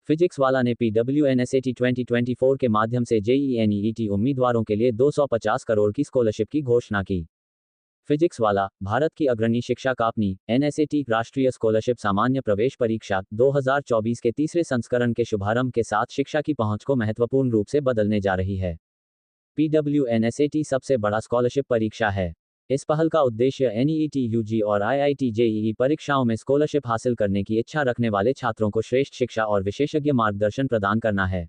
Physics वाला ने PWNSAT 2024 के माध्यम से JEE NEET उम्मीदवारों के लिए 250 करोड़ की स्कॉलरशिप की घोषणा की। फिजिक्स वाला, भारत की अग्रणी शिक्षा कंपनी, NSAT राष्ट्रीय स्कॉलरशिप सामान्य प्रवेश परीक्षा 2024 के तीसरे संस्करण के शुभारंभ के साथ शिक्षा की पहुंच को महत्वपूर्ण रूप से बदलने जा रही है। PWNSAT सबसे बड़ा स्कॉलरशिप परीक्षा है। इस पहल का उद्देश्य NEET UG और IIT JEE परीक्षाओं में स्कॉलरशिप हासिल करने की इच्छा रखने वाले छात्रों को श्रेष्ठ शिक्षा और विशेषज्ञ मार्गदर्शन प्रदान करना है,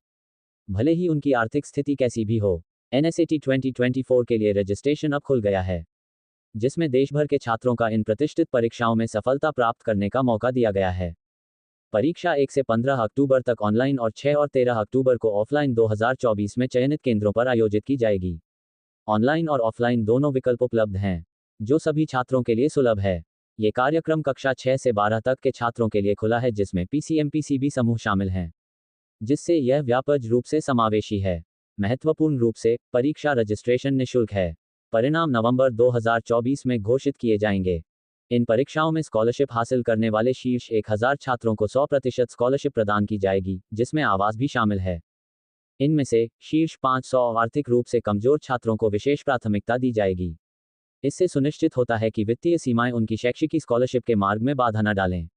भले ही उनकी आर्थिक स्थिति कैसी भी हो। NSAT 2024 के लिए रजिस्ट्रेशन अब खुल गया है, जिसमें देश भर के छात्रों का इन प्रतिष्ठित परीक्षाओं में सफलता प्राप्त करने का मौका दिया गया है। परीक्षा 1 से 15 अक्टूबर तक ऑनलाइन और 6 और 13 अक्टूबर को ऑफलाइन 2024 में चयनित केंद्रों पर आयोजित की जाएगी। ऑनलाइन और ऑफलाइन दोनों विकल्प उपलब्ध हैं, जो सभी छात्रों के लिए सुलभ है। ये कार्यक्रम कक्षा 6 से 12 तक के छात्रों के लिए खुला है, जिसमें PCM PCB समूह शामिल हैं, जिससे यह व्यापक रूप से समावेशी है। महत्वपूर्ण रूप से, परीक्षा रजिस्ट्रेशन निःशुल्क है। परिणाम नवंबर 2024 में घोषित किए जाएंगे। इन परीक्षाओं में स्कॉलरशिप हासिल करने वाले शीर्ष 1000 छात्रों को 100% स्कॉलरशिप प्रदान की जाएगी, जिसमें आवास भी शामिल है। इनमें से शीर्ष 500 आर्थिक रूप से कमजोर छात्रों को विशेष प्राथमिकता दी जाएगी। इससे सुनिश्चित होता है कि वित्तीय सीमाएं उनकी शैक्षिक स्कॉलरशिप के मार्ग में बाधा न डालें,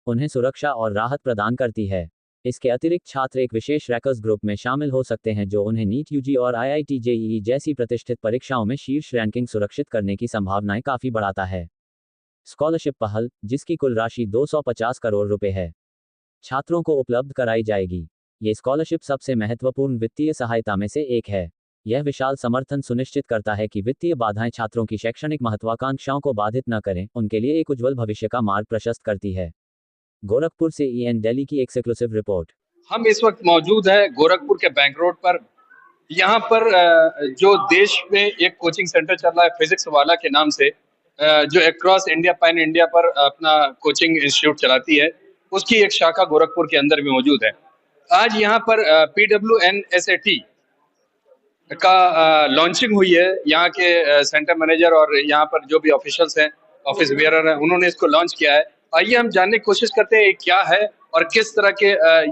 उन्हें सुरक्षा और राहत प्रदान करती है। इसके अतिरिक्त छात्र एक विशेष रैंकर्स ग्रुप में शामिल हो सकते हैं, जो उन्हें नीट UG और IIT JEE जैसी प्रतिष्ठित परीक्षाओं में शीर्ष रैंकिंग सुरक्षित करने की संभावनाएं काफी बढ़ाता है। स्कॉलरशिप पहल, जिसकी कुल राशि 250 करोड़ रुपए है, छात्रों को उपलब्ध कराई जाएगी। ये स्कॉलरशिप सबसे महत्वपूर्ण वित्तीय सहायता में से एक है। यह विशाल समर्थन सुनिश्चित करता है कि वित्तीय बाधाएं छात्रों की शैक्षणिक महत्वाकांक्षाओं को बाधित न करें, उनके लिए एक उज्जवल भविष्य का मार्ग प्रशस्त करती है। गोरखपुर से EN दिल्ली की एक्सक्लूसिव रिपोर्ट। हम इस वक्त मौजूद है गोरखपुर के बैंक रोड पर। यहाँ पर जो देश में एक कोचिंग सेंटर चल रहा है फिजिक्स वाला के नाम से, जो अक्रॉस इंडिया पैन इंडिया पर अपना कोचिंग इंस्टीट्यूट चलाती है, उसकी एक शाखा गोरखपुर के अंदर भी मौजूद है। आज यहाँ पर PWNSAT का लॉन्चिंग हुई है। यहाँ के सेंटर मैनेजर और यहाँ पर जो भी ऑफिशियल्स हैं, ऑफिस बेयरर हैं, उन्होंने इसको लॉन्च किया है। आइए हम जानने की कोशिश करते हैं ये क्या है और किस तरह के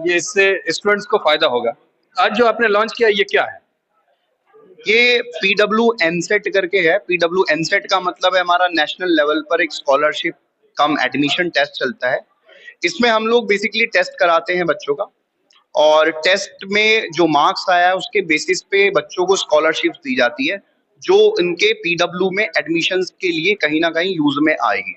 ये इससे स्टूडेंट्स को फायदा होगा। आज जो आपने लॉन्च किया ये क्या है? ये PWNSET करके है। PWNSET का मतलब है हमारा नेशनल लेवल पर एक स्कॉलरशिप कम एडमिशन टेस्ट चलता है। इसमें हम लोग बेसिकली टेस्ट कराते हैं बच्चों का, और टेस्ट में जो मार्क्स आया है उसके बेसिस पे बच्चों को स्कॉलरशिप दी जाती है, जो इनके PW में एडमिशंस के लिए कहीं ना कहीं यूज में आएगी।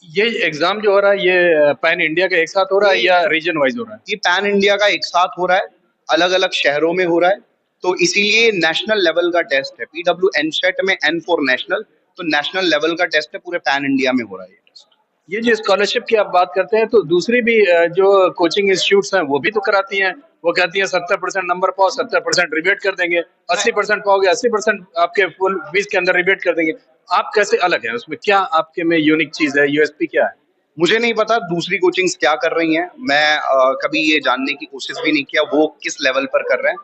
ये एग्जाम जो हो रहा है ये पैन इंडिया का एक साथ हो रहा है या रीजन वाइज हो रहा है? ये पैन इंडिया का एक साथ हो रहा है, अलग अलग शहरों में हो रहा है, तो इसीलिए नेशनल लेवल का टेस्ट है। PWNSET में N फॉर नेशनल, तो नेशनल लेवल का टेस्ट है, पूरे पैन इंडिया में हो रहा है ये टेस्ट। ये जो स्कॉलरशिप की आप बात करते हैं, तो दूसरी भी जो कोचिंग इंस्टीट्यूट्स हैं वो भी तो कराती हैं। वो कहती हैं 70% नंबर पाओ 70% रिबेट कर देंगे, 80% पाओगे 80% आपके फुल फीस के अंदर रिबेट कर देंगे। आप कैसे अलग हैं? उसमें क्या आपके में यूनिक चीज है, USP क्या है? मुझे नहीं पता दूसरी कोचिंग्स क्या कर रही हैं, मैं कभी ये जानने की कोशिश भी नहीं किया वो किस लेवल पर कर रहे हैं।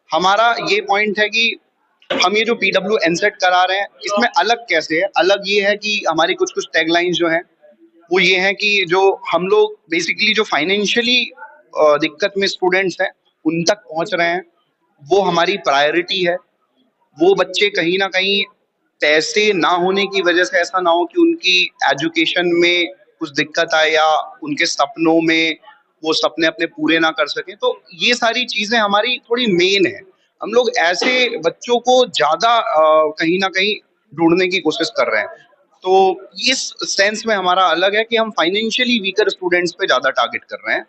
हमारा ये पॉइंट है कि हम ये जो PWNSET करा रहे हैं इसमें अलग कैसे है। अलग ये है कि हमारी कुछ कुछ टैगलाइंस जो हैं वो ये है कि जो हम लोग बेसिकली जो फाइनेंशियली दिक्कत में स्टूडेंट्स हैं उन तक पहुंच रहे हैं, वो हमारी प्रायोरिटी है। वो बच्चे कहीं ना कहीं पैसे ना होने की वजह से ऐसा ना हो कि उनकी एजुकेशन में कुछ दिक्कत आए या उनके सपनों में वो सपने अपने पूरे ना कर सके, तो ये सारी चीजें हमारी थोड़ी मेन है। हम लोग ऐसे बच्चों को ज्यादा कहीं ना कहीं ढूंढने की कोशिश कर रहे हैं। तो इस सेंस में हमारा अलग है कि हम फाइनेंशियली वीकर स्टूडेंट्स पे ज्यादा टारगेट कर रहे हैं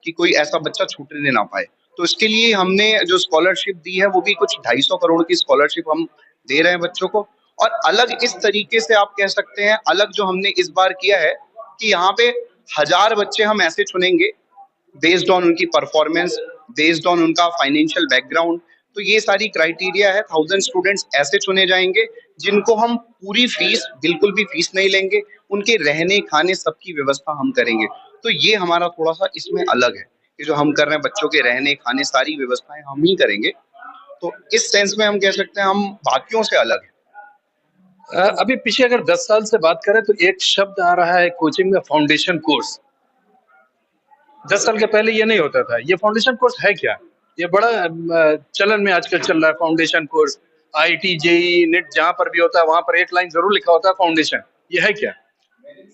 कि कोई ऐसा बच्चा छूटने ना पाए। तो इसके लिए हमने जो स्कॉलरशिप दी है वो भी कुछ 250 करोड़ की स्कॉलरशिप हम दे रहे हैं बच्चों को। और अलग इस तरीके से आप कह सकते हैं, अलग जो हमने इस बार किया है कि यहाँ पे 1000 बच्चे हम ऐसे चुनेंगे बेस्ड ऑन उनकी परफॉर्मेंस, बेस्ड ऑन उनका फाइनेंशियल बैकग्राउंड। तो ये सारी क्राइटेरिया है। 1000 स्टूडेंट्स ऐसे चुने जाएंगे जिनको हम पूरी फीस, बिल्कुल भी फीस नहीं लेंगे, उनके रहने खाने सबकी व्यवस्था हम करेंगे। तो ये हमारा थोड़ा सा इसमें अलग है कि जो हम कर रहे हैं बच्चों के रहने खाने सारी व्यवस्थाएं हम ही करेंगे। तो इस सेंस में हम कह सकते हैं हम बाकियों से अलग है। अभी पीछे अगर 10 साल से बात करें तो एक शब्द आ रहा है कोचिंग में, फाउंडेशन कोर्स। 10 साल के पहले ये नहीं होता था। ये फाउंडेशन कोर्स है क्या? ये बड़ा चलन में आजकल चल रहा है foundation course. IIT, JEE, NEET जहाँ पर भी होता है वहां पर एक लाइन जरूर लिखा होता है फाउंडेशन। ये है क्या?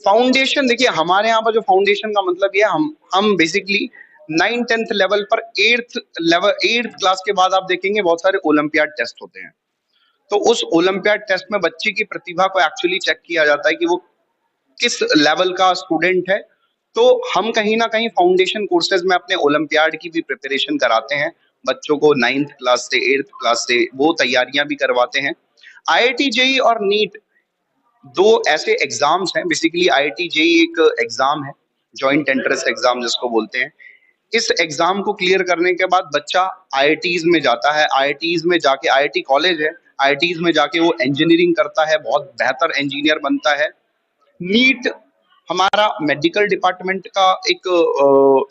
फाउंडेशन देखिए, हमारे यहाँ पर जो फाउंडेशन का मतलब ये है, हम बेसिकली 9th-10th लेवल पर 8th क्लास के बाद आप देखेंगे बहुत सारे ओलंपियाड टेस्ट होते हैं। तो उस ओलंपियाड टेस्ट में बच्चे की प्रतिभा को एक्चुअली चेक किया जाता है कि वो किस लेवल का स्टूडेंट है। तो हम कहीं ना कहीं फाउंडेशन कोर्सेज में अपने ओलंपियाड की भी प्रिपरेशन कराते हैं बच्चों को। 9th क्लास से 8th क्लास से वो तैयारियां भी करवाते हैं। आईआईटी, जेईई और नीट दो ऐसे एग्जाम्स हैं। बेसिकली आईआईटी, जेईई एक एग्जाम है, जॉइंट एंट्रेंस एग्जाम जिसको बोलते हैं। इस एग्जाम को क्लियर करने के बाद बच्चा आईआईटीज में जाता है। आईआईटीज में जाके, आईआईटी कॉलेज है, आईआईटीज में जाके वो इंजीनियरिंग करता है, बहुत बेहतर इंजीनियर बनता है। नीट हमारा मेडिकल डिपार्टमेंट का एक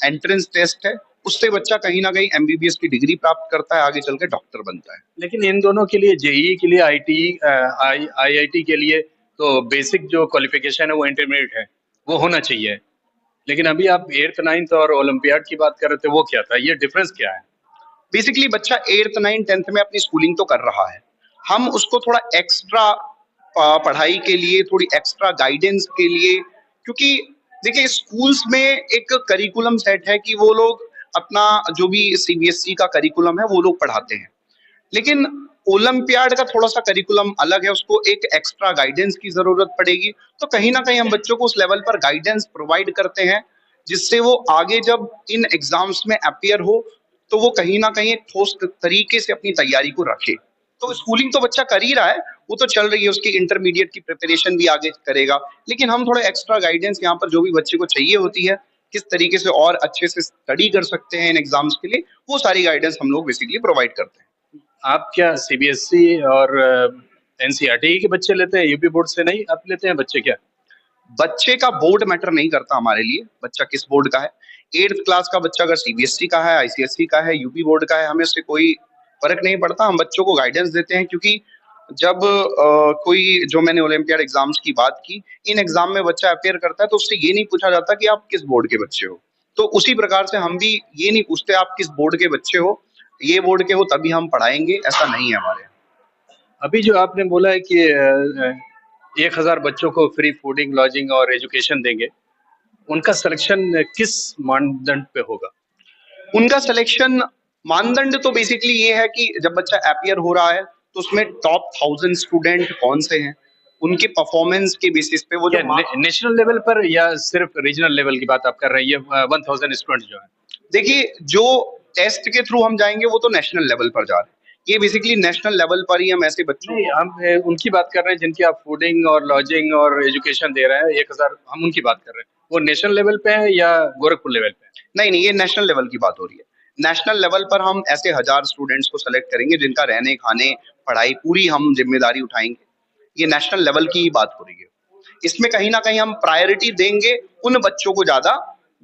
एंट्रेंस टेस्ट है, उससे बच्चा कहीं ना कहीं एमबीबीएस की डिग्री प्राप्त करता है, आगे चल के डॉक्टर बनता है। लेकिन इन दोनों के लिए, जेईई के लिए, आईआईटी के लिए तो बेसिक जो क्वालिफिकेशन है वो इंटरमीडिएट है, वो होना चाहिए। लेकिन अभी आप 8th 9th और ओलंपियाड की बात कर रहे थे, वो क्या था? ये डिफरेंस क्या है? बेसिकली बच्चा 8th 9th 10th में अपनी स्कूलिंग तो कर रहा है, हम उसको थोड़ा एक्स्ट्रा पढ़ाई के लिए, थोड़ी एक्स्ट्रा गाइडेंस के लिए, क्योंकि देखिए स्कूल्स में एक करिकुलम सेट है कि वो लोग अपना जो भी सीबीएसई का करिकुलम है वो लोग पढ़ाते हैं। लेकिन ओलंपियाड का थोड़ा सा करिकुलम अलग है, उसको एक एक्स्ट्रा गाइडेंस की जरूरत पड़ेगी। तो कहीं ना कहीं हम बच्चों को उस लेवल पर गाइडेंस प्रोवाइड करते हैं, जिससे वो आगे जब इन एग्जाम्स में अपीयर हो तो वो कहीं ना कहीं एक ठोस तरीके से अपनी तैयारी को रखे। तो स्कूलिंग तो बच्चा कर ही रहा है, वो तो चल रही है, उसकी इंटरमीडिएट की प्रिपरेशन भी आगे करेगा। लेकिन हम थोड़ा एक्स्ट्रा गाइडेंस यहाँ पर जो भी बच्चे को चाहिए होती है, किस तरीके से और अच्छे से स्टडी कर सकते हैं इन एग्जाम्स के लिए, वो सारी गाइडेंस हम लोग बेसिकली प्रोवाइड करते हैं। आप क्या सीबीएसई और एनसीईआरटी के बच्चे लेते हैं, यूपी बोर्ड से नहीं आप लेते हैं बच्चे क्या? बच्चे का बोर्ड मैटर नहीं करता हमारे लिए, बच्चा किस बोर्ड का है। 8th क्लास का बच्चा अगर सीबीएसई का है, आईसीएसई का है, यूपी बोर्ड का है, हमें उससे कोई फर्क नहीं पड़ता। हम बच्चों को गाइडेंस देते हैं, क्योंकि जब कोई, जो मैंने ओलंपियाड एग्जाम्स की बात की, इन एग्जाम में बच्चा अपेयर करता है तो उससे ये नहीं पूछा जाता कि आप किस बोर्ड के बच्चे हो। तो उसी प्रकार से हम भी ये नहीं पूछते आप किस बोर्ड के बच्चे हो, ये बोर्ड के हो तभी हम पढ़ाएंगे, ऐसा नहीं है हमारे यहाँ। अभी जो आपने बोला है कि 1000 बच्चों को फ्री फूडिंग, लॉजिंग और एजुकेशन देंगे, उनका सिलेक्शन किस मानदंड पे होगा? उनका सिलेक्शन मानदंड तो बेसिकली ये है कि जब बच्चा अपीयर हो रहा है तो उसमें टॉप 1000 स्टूडेंट कौन से हैं, उनके परफॉर्मेंस के बेसिस पे वो जो नेशनल लेवल पर या सिर्फ रीजनल लेवल की बात आप कर रहे हैं? ये 1000 स्टूडेंट जो है, देखिए जो टेस्ट के थ्रू हम जाएंगे वो तो नेशनल लेवल पर जा रहे हैं। ये बेसिकली नेशनल लेवल पर ही हम ऐसे बच्चों नहीं, हम उनकी बात कर रहे हैं जिनकी आप फूडिंग और लॉजिंग और एजुकेशन दे रहे हैं 1000, हम उनकी बात कर रहे हैं। वो नेशनल लेवल पे है या गोरखपुर लेवल पे है? नहीं, ये नेशनल लेवल की बात हो रही है। नेशनल लेवल पर हम ऐसे 1000 स्टूडेंट्स को सेलेक्ट करेंगे जिनका रहने, खाने, पढ़ाई पूरी हम जिम्मेदारी उठाएंगे। ये नेशनल लेवल की ही बात हो रही है। इसमें कहीं ना कहीं हम प्रायोरिटी देंगे उन बच्चों को ज्यादा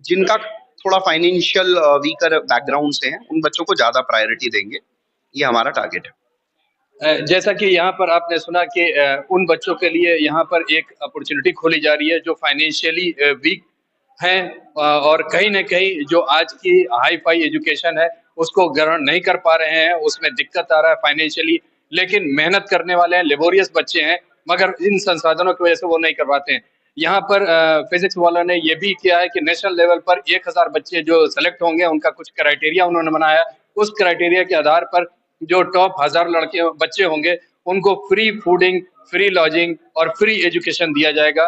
जिनका थोड़ा फाइनेंशियल वीकर बैकग्राउंड से हैं, उन बच्चों को ज्यादा प्रायोरिटी देंगे, ये हमारा टारगेट है। जैसा कि यहाँ पर आपने सुना कि उन बच्चों के लिए यहाँ पर एक अपॉर्चुनिटी खोली जा रही है जो फाइनेंशियली वीक हैं, और कहीं ना कहीं जो आज की हाई फाई एजुकेशन है उसको ग्रहण नहीं कर पा रहे हैं, उसमें दिक्कत आ रहा है फाइनेंशियली। लेकिन मेहनत करने वाले हैं, लेबोरियस बच्चे हैं, मगर इन संसाधनों की वजह से वो नहीं कर पाते हैं। यहाँ पर फिजिक्स वालों ने ये भी किया है कि नेशनल लेवल पर 1000 बच्चे जो सेलेक्ट होंगे, उनका कुछ क्राइटेरिया उन्होंने बनाया। उस क्राइटेरिया के आधार पर जो टॉप 1000 लड़के बच्चे होंगे उनको फ्री फूडिंग, फ्री लॉजिंग और फ्री एजुकेशन दिया जाएगा।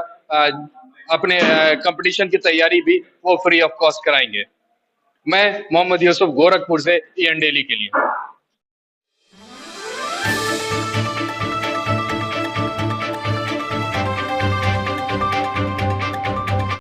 अपने कंपटीशन की तैयारी भी वो फ्री ऑफ कॉस्ट कराएंगे। मैं मोहम्मद यूसुफ, गोरखपुर से, EN डेली के लिए।